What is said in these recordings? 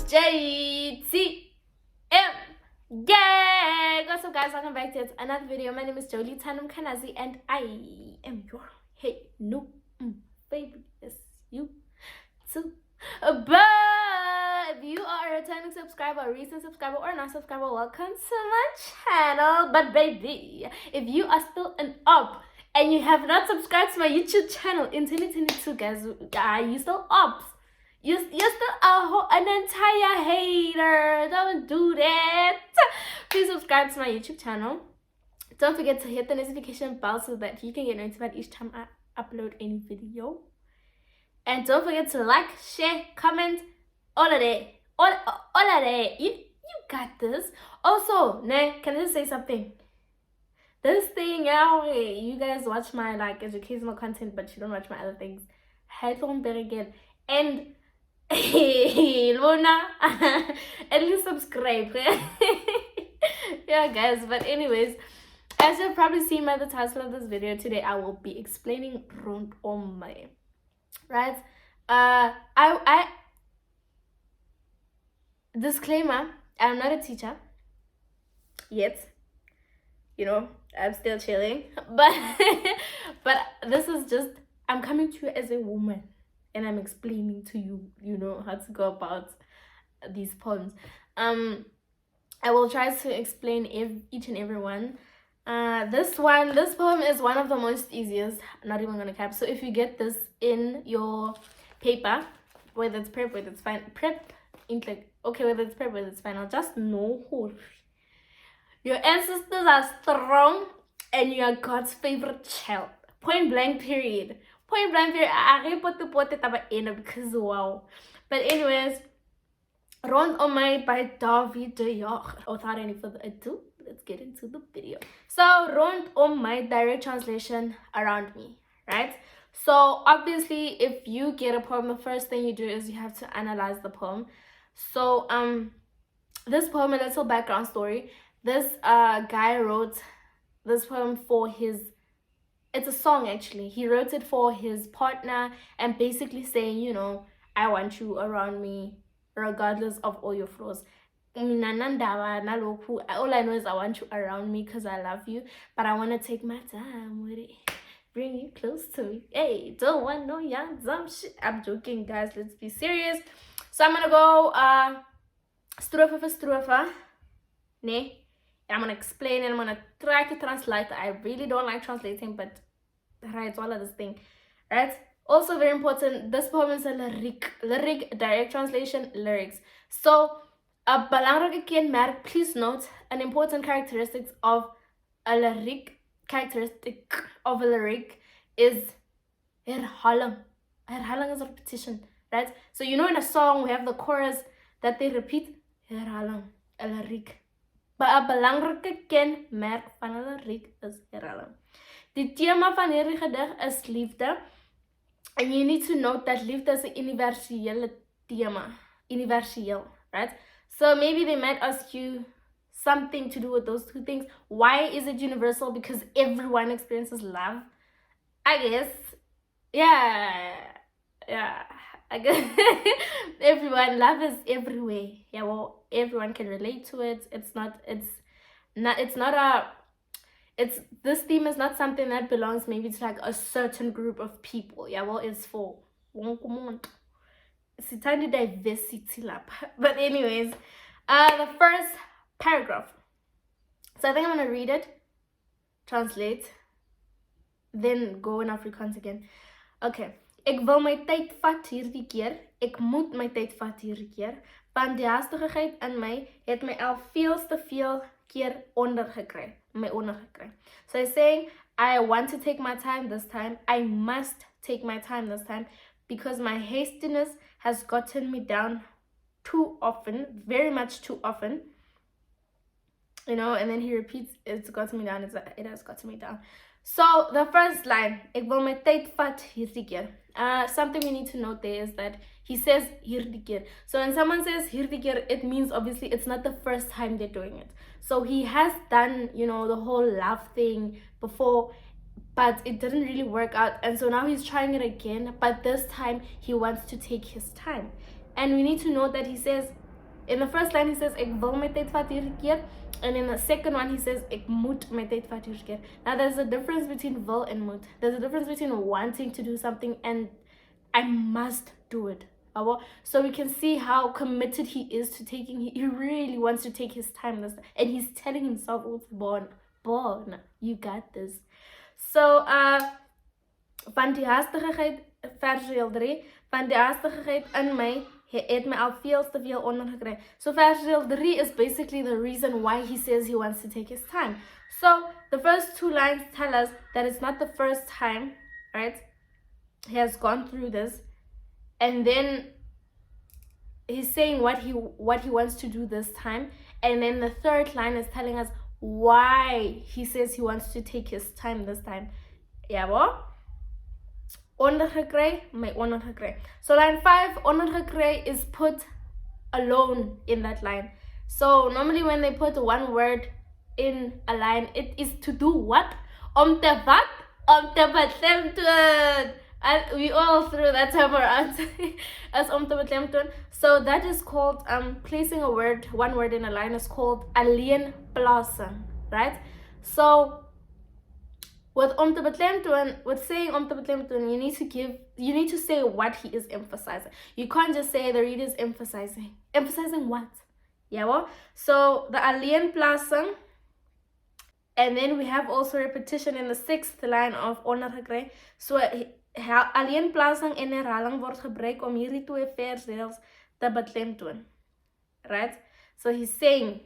JTM gang. What's up, guys? Welcome back to another video. My name is Jolie Tanum Kanazi, and I am your new baby. Yes, you too. But if you are a returning subscriber, recent subscriber, or non subscriber, welcome to my channel. But baby, if you are still an up and you have not subscribed to my YouTube channel in 2022, guys, you still ups. You're still an entire hater. Don't do that. Please subscribe to my YouTube channel. Don't forget to hit the notification bell so that you can get notified each time I upload any video. And don't forget to like, share, comment, all of that. All of that. You got this. Also, can I just say something? This thing, you guys watch my educational content, but you don't watch my other things. Head on better again. And Luna, at least subscribe. Yeah, guys. But anyways, as you've probably seen by the title of this video, today I will be explaining Rondom, right? I disclaimer: I'm not a teacher yet. You know, I'm still chilling, but this is just, I'm coming to you as a woman. And I'm explaining to you, how to go about these poems. I will try to explain each and every one. This poem is one of the most easiest. Not even gonna cap. So if you get this in your paper, whether it's prep, whether it's fine, whether it's prep, whether it's final, just know who your ancestors are strong and you are God's favorite child. Point blank. Period. I put it because wow. But anyways, Rondom by David de Jong. Without any further ado, let's get into the video. So Rondom, direct translation, around me, right? So obviously, if you get a poem, the first thing you do is you have to analyze the poem. So this poem, a little background story. This guy wrote this poem for his. It's a song, actually. He wrote it for his partner and basically saying, I want you around me regardless of all your flaws. All I know is I want you around me because I love you, but I want to take my time with it. Bring you close to me. Hey, don't want no young dumb shit. I'm joking, guys. Let's be serious. So I'm going to go strophe for strophe. I'm going to explain and I'm going to try to translate. I really don't like translating, but right, all of this thing, right? Also very important, this poem is a lyric, direct translation, lyrics. So a belangrike kenmerk, please note, an important characteristic of a lyric is herhaling. Herhaling is repetition, right? So in a song we have the chorus that they repeat, herhaling, a lyric. But a belangrike kenmerk van 'n lyriek is herhaling. Die tema van hierdie gedig is liefde. And you need to note that liefde is 'n universele tema. Universeel, right? So maybe they might ask you something to do with those two things. Why is it universal? Because everyone experiences love. I guess. Yeah. I guess everyone, love is everywhere. Yeah, well, everyone can relate to it. This theme is not something that belongs maybe to like a certain group of people. Yeah, well, it's for it's a tiny diversity lab. But anyways, the first paragraph. So I think I'm gonna read it, translate, then go in Afrikaans again. Okay. Ek wil my tyd vat hierdie keer. Ek moet my tyd vat hierdie keer. Want die haastigheid in my het my al veel te veel keer ondergekry. So he's saying, I want to take my time this time. I must take my time this time because my hastiness has gotten me down too often, very much too often. And then he repeats, it's gotten me down, it has gotten me down. So the first line, ek wil my tyd vat hierdie keer. Something we need to note there is that he says hierdie keer. So when someone says hierdie keer, it means obviously it's not the first time they're doing it. So he has done, the whole love thing before, but it didn't really work out. And so now he's trying it again, but this time he wants to take his time. And we need to note that he says In the first line, he says, ek wil my tyd vat hierdie keer. And in the second one, he says, ek moet my tyd vat hierdie keer. Now, there's a difference between wil and moet. There's a difference between wanting to do something and I must do it. So we can see how committed he is to taking, he really wants to take his time. And he's telling himself, oh, born, you got this. So, van die haastigheid, vers 3, van die haastigheid in my, het my al veel te veel ondergekry. So vers 3 is basically the reason why he says he wants to take his time. So the first 2 lines tell us that it's not the first time, right? He has gone through this. And then he's saying what he wants to do this time. And then the third line is telling us why he says he wants to take his time this time. Yabo? Ondergekry, my ondergekry. So line 5, ondergekry is put alone in that line. So normally when they put one word in a line, it is to do what? Om te wat? Om te beklemtoon. We all threw that time around as om te beklemtoon. So that is called placing one word in a line is called alleenplasing, right? So with om te beklemtoon, with saying om te beklemtoon, you need to say what he is emphasizing. You can't just say the reader is emphasizing. Emphasizing what? Yeah, well, so the alleenplasing. And then we have also repetition in the 6th line of ondergekry. So alleenplasing en herhaling word gebruik om hierdie 2 versdels te beklemtoon. Right? So he's saying,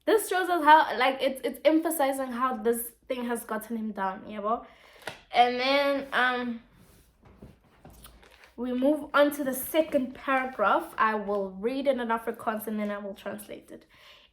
this shows us how, like, it's emphasizing how this thing has gotten him down. Yeah, well? And then we move on to the second paragraph. I will read it in Afrikaans and then I will translate it.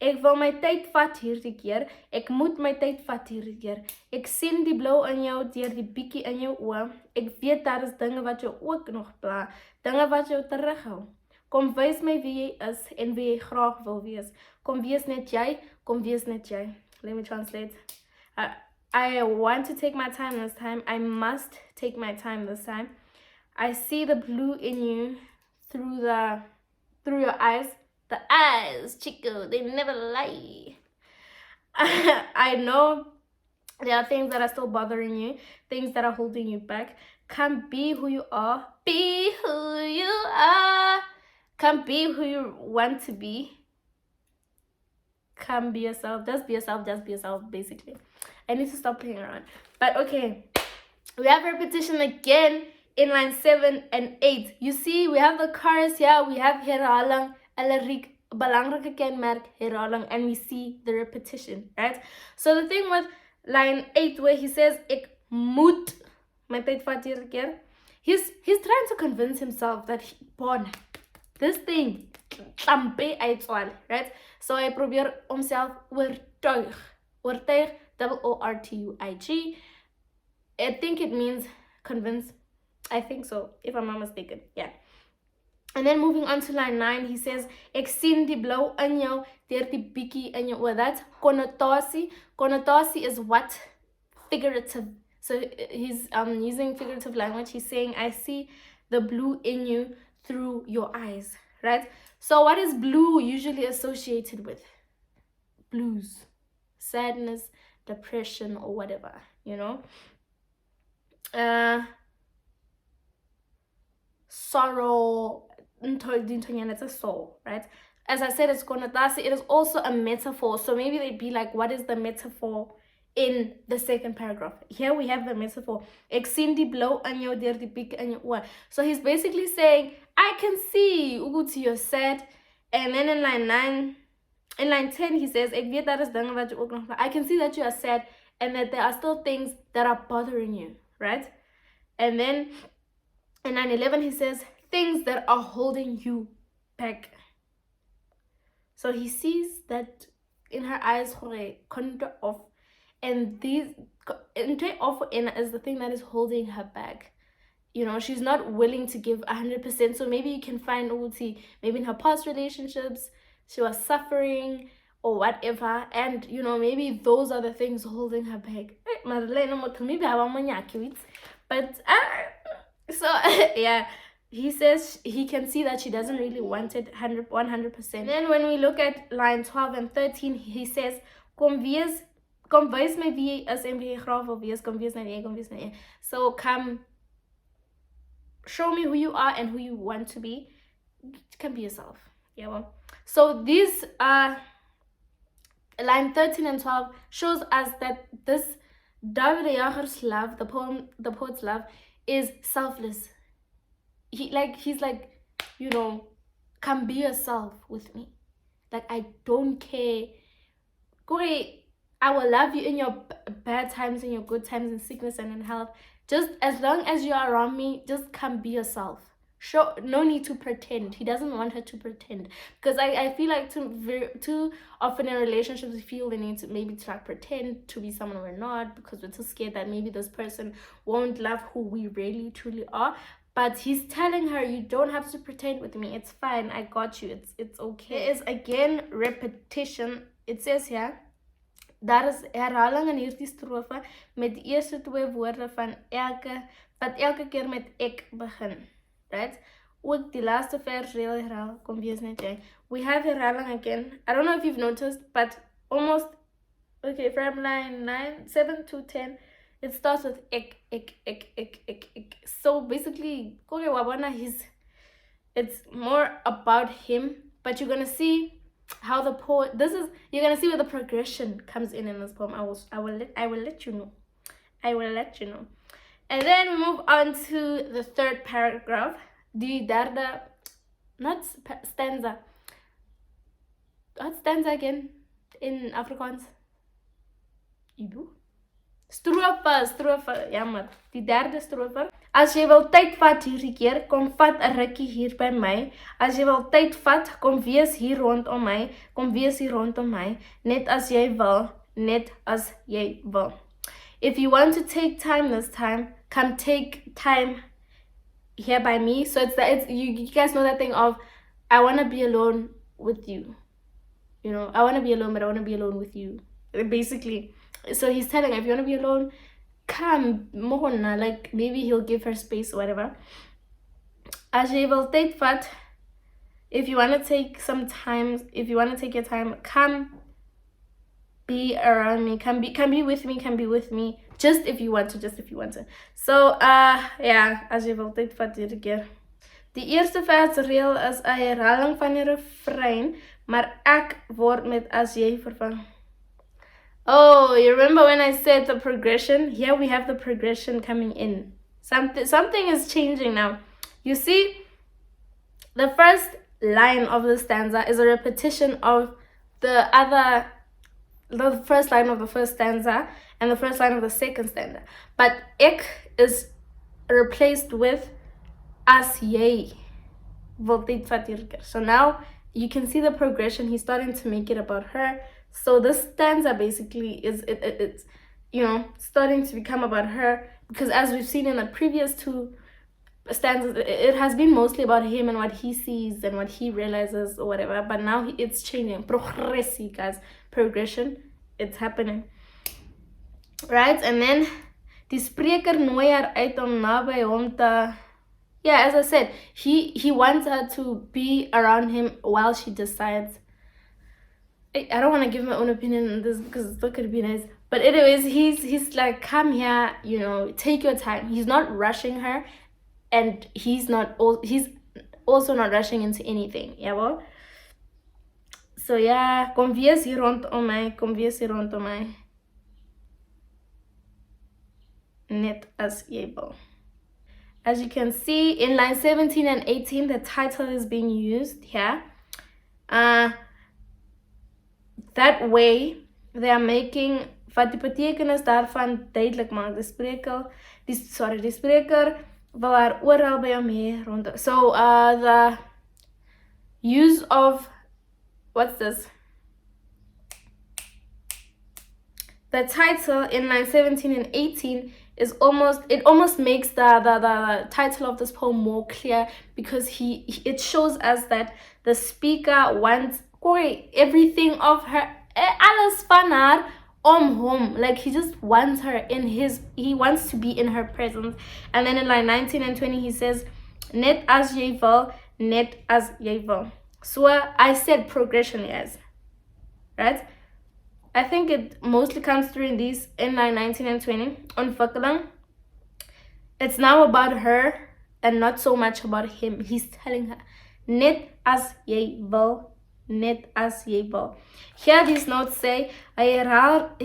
Ek wil my tyd vat hierdie keer. Ek moet my tyd vat hierdie keer. Ek sien die blou in jou deur die bietjie in jou oë. Ek weet daar is dinge wat jou ook nog pla, dinge wat jou terughou. Kom wys my wie jy is en wie jy graag wil wees. Kom wees net jy, kom wees net jy. Let me translate. I want to take my time this time. I must take my time this time. I see the blue in you through your eyes. The eyes, Chico, they never lie. I know there are things that are still bothering you, things that are holding you back. Come be who you are. Be who you are. Come be who you want to be. Come be yourself. Just be yourself. Just be yourself, basically. I need to stop playing around. But okay, we have repetition again in line 7 and 8. You see, we have the chorus here. We have herhaling. Belangrike kenmerk herhaling, and we see the repetition, right? So the thing with line 8 where he says ek moet my tyd vat hierdie keer, he's trying to convince himself that this thing tlampe uitswaal, right? So hy probeer homself oortuig, OORTUIG. I think it means convince. I think so, if I'm not mistaken. Yeah. And then moving on to line 9, he says, ek sien die blou in jou, deur die bietjie in jou oë. That's connotasie. Connotasie is what? Figurative. So he's using figurative language. He's saying, I see the blue in you through your eyes, right? So what is blue usually associated with? Blues, sadness, depression, or whatever, you know? Sorrow, it's a soul, right? As I said, it's connotasie. It is also a metaphor. So maybe they'd be like, what is the metaphor in the second paragraph? Here we have the metaphor. Ek sien die blou in jou deur die bietjie in jou oë. So he's basically saying, I can see ukuthi you're sad. And then in line 10, he says, ek weet daar is dinge wat jy ook nog, I can see that you are sad and that there are still things that are bothering you, right? And then in line 11, he says, things that are holding you back. So he sees that in her eyes, off, and these off is the thing that is holding her back. You know, she's not willing to give 100%. So maybe you can find Uti, maybe in her past relationships, she was suffering or whatever. And, you know, maybe those are the things holding her back. But, so, yeah. he says he can see that she doesn't really want it 100%. Then when we look at line 12 and 13, he says, Kom wys my wie is en wie jy graag wil wees, kom wees na jy, kom wees na jy. So come show me who you are and who you want to be. You can be yourself. Yeah, well. So these line 13 and 12 shows us that this David de Jager's love, the poet's love, is selfless. He's like, you know, come be yourself with me. Like, I don't care. I will love you in your bad times, in your good times, in sickness and in health. Just as long as you are around me, just come be yourself. Sure, no need to pretend. He doesn't want her to pretend, because I feel like too often in relationships we feel the need to maybe to like pretend to be someone we're not, because we're too scared that maybe this person won't love who we really truly are. But he's telling her, you don't have to pretend with me. It's fine. I got you. It's okay. There is again repetition. It says here, daar is herhaling in hierdie strofe met die eerste twee woorde van wat elke keer met ek begin. Right? Ook die laaste vers reël herhaal, kom wees net jy. We have herhaling again. I don't know if you've noticed, but almost, okay, from line 7 to 10, it starts with ek. So basically, it's more about him, but you're gonna see how the poet, you're gonna see where the progression comes in this poem. I will let you know. And then we move on to the third paragraph. Die derde, not stanza. What stanza again in Afrikaans? Ibu? Strofe, jammer. Die derde strofe. As jy wil tyd vat hierdie keer, kom vat 'n rukkie hier by my. As jy wil tyd vat, kom wees hier rondom my. Kom wees hier rondom my. Net as jy wil, net as jy wil. If you want to take time this time, come take time here by me. So you guys know that thing of, I want to be alone with you. You know, I want to be alone, but I want to be alone with you. Basically. So he's telling her, if you want to be alone, come, mohona, like maybe he'll give her space or whatever. As jy wil tyd vat, if you want to take some time, if you want to take your time, come be around me, come be with me, just if you want to. So yeah, as jy wil tyd vat hierdie keer. Die eerste versreël is 'n herhaling van die refrein, maar ek word met as jy vervang. Oh, you remember when I said the progression? Here we have the progression coming in. Something is changing now. You see, the first line of the stanza is a repetition of the first line of the first stanza and the first line of the second stanza. But ek is replaced with as jy wil tyd vat hierdie keer. So now you can see the progression. He's starting to make it about her. So this stanza basically it's you know, starting to become about her, because as we've seen in the previous two stanzas, it has been mostly about him and what he sees and what he realizes or whatever. But now it's changing. Progressie, guys. Progression. It's happening. Right? And then die spreker nooi haar uit om naby hom te... Yeah, as I said, he wants her to be around him while she decides. I don't want to give my own opinion on this because it's not going to be nice. But anyways, he's like, come here, you know, take your time. He's not rushing her, and he's also not rushing into anything. Yeah, well. So yeah, kom wees hier rondom my. Net as jy wil. As you can see in line 17 and 18, the title is being used here. That way, they are making wat die betekenis daarvan duidelik maak. Die spreker wil haar oral by hom hê rondom. So the use of, what's this? The title in line 17 and 18 is almost makes the title of this poem more clear, because it shows us that the speaker wants everything of her, alles van haar hom. Like he just wants her he wants to be in her presence. And then in line 19 and 20 he says, Net as jy wil, net as jy wil. So I said progression, guys. Right? I think it mostly comes through in these in line 19 and 20 on Fakalang. It's now about her and not so much about him. He's telling her, net as jy wil, net as jy wil. Here these notes say, hy herhaal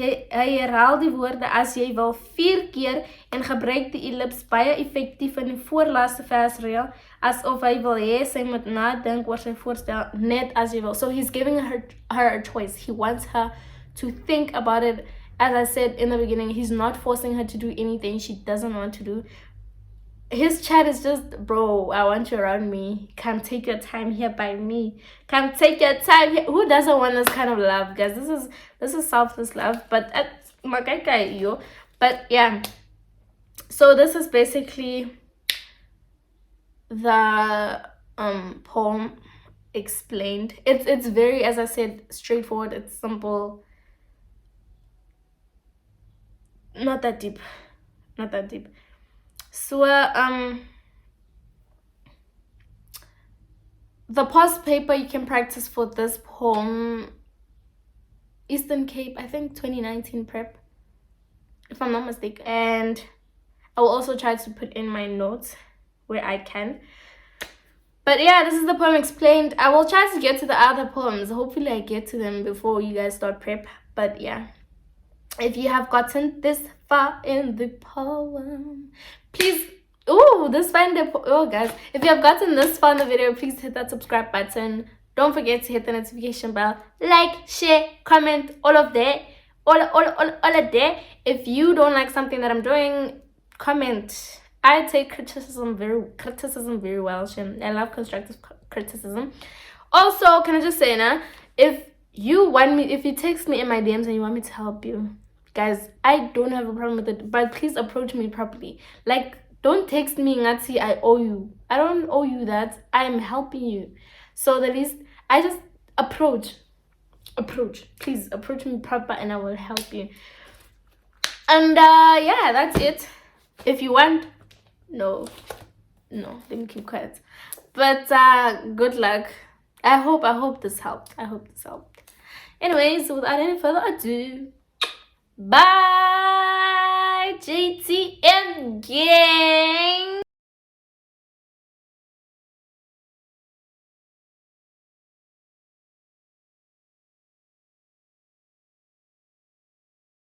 die woorde as jy wil 4 keer en gebruik die ellipse baie effektief in die voorlaaste versreël asof hy wil hê sy moet nadink oor sy voorstel net as jy wil. So he's giving her a choice. He wants her to think about it. As I said in the beginning, he's not forcing her to do anything she doesn't want to do. His chat is just, bro, I want you around me. Come take your time here by me. Come take your time here. Who doesn't want this kind of love, guys? This is selfless love. But but yeah. So this is basically the poem explained. It's very, as I said, straightforward. It's simple. Not that deep. So the past paper you can practice for this poem, Eastern Cape, I think 2019 prep, if I'm not mistaken. And I will also try to put in my notes where I can. But yeah, this is the poem explained. I will try to get to the other poems. Hopefully I get to them before you guys start prep. But yeah, if you have gotten this far in the poem, please, guys, if you have gotten this far in the video, please hit that subscribe button. Don't forget to hit the notification bell. Like, share, comment, all of that. All of that. If you don't like something that I'm doing, comment. I take criticism very well. I love constructive criticism. Also, can I just say now, if you text me in my DMs and you want me to help you, guys, I don't have a problem with it, but please approach me properly. Like, don't text me ngati I owe you. I don't owe you that. I'm helping you. So the least, I just approach. Please approach me proper and I will help you. And yeah, that's it. If you want, no, let me keep quiet. But good luck. I hope this helped. Anyways, without any further ado, bye.